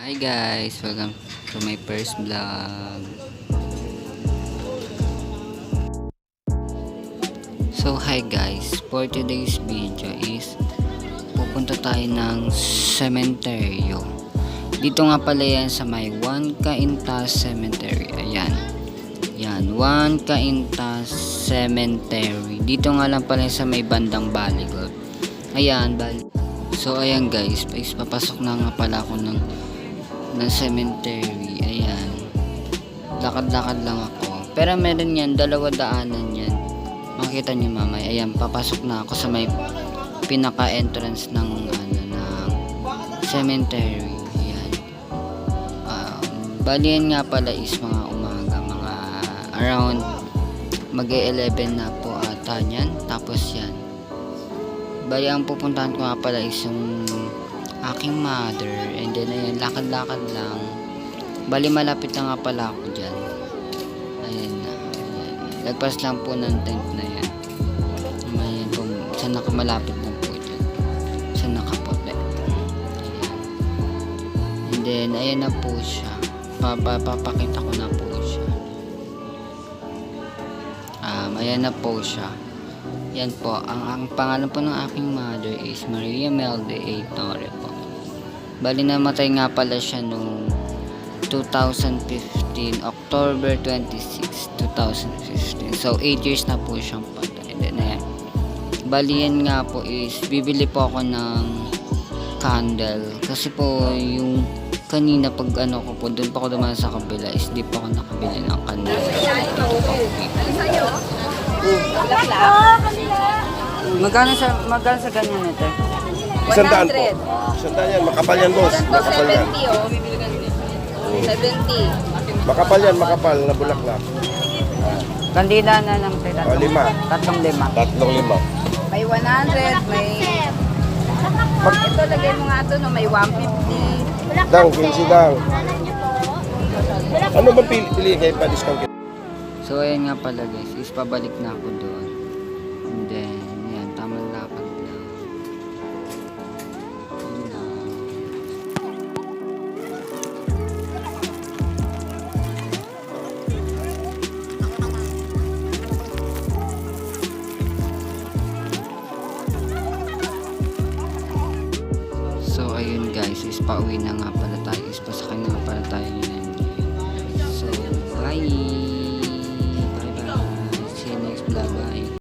Hi guys, welcome to my first vlog. So hi guys, for today's video is pupunta tayo ng sementeryo. Dito nga pala yan sa may Juan Caintas Cemetery. Ayan. Yan, Juan Caintas Cemetery. Dito nga lang pala sa may bandang Baligot. Ayan, So ayan guys, papasok na nga pala ako ng cemetery. Ayan, lakad-lakad lang ako, pero meron yan, dalawa daanan yan, makita nyo mamaya. Ayan, papasok na ako sa may pinaka entrance ng cemetery. Ayan, bali yan nga pala is mga umaga, mga around mag-11 na po ata yan. Tapos yan, bali ang pupuntahan ko nga pala is yung aking mother, and then ayan, lakad-lakad lang. Bali malapit na nga pala ako dyan. Ayan na, ayan. Lagpas lang po ng tent na yan. Ayan po, sa nakamalapit lang po dyan, sa nakaputi. Ayan. And then ayan na po siya, papakita ko na po siya. Ayan na po siya. Yan po, ang pangalan po ng aking mother is Maria Melde A. Torre po. Bali namatay nga pala siya noong 2015, October 26, 2015. So 8 years na po siyang patay. Then ayan, bali yan nga po is bibili po ako ng candle. Kasi po yung kanina pag ano ko po, doon pa ako dumaan sa kabila is di pa ako nakabili ng candle. Magkano sa ganyan ito? 100 po. 100 yan. Makapal yan, boss. Makapal yan. 70 oh. Bibili ka nila. 70. Makapal yan, makapal na bulaklak. Kandila na lang tayo. 5. Tatlong lima. 3. May 100, may... Ito, lagay mo nga ito, no? May 150. Dang, 15 dang. Ano ba pili kayo pa discount? So ayan nga pala guys, is pabalik na ako doon. And then, yan, tamang lakad lang. Yun lang. So ayun guys, is pauwi na nga pala tayo. Is pasakay na nga pala tayo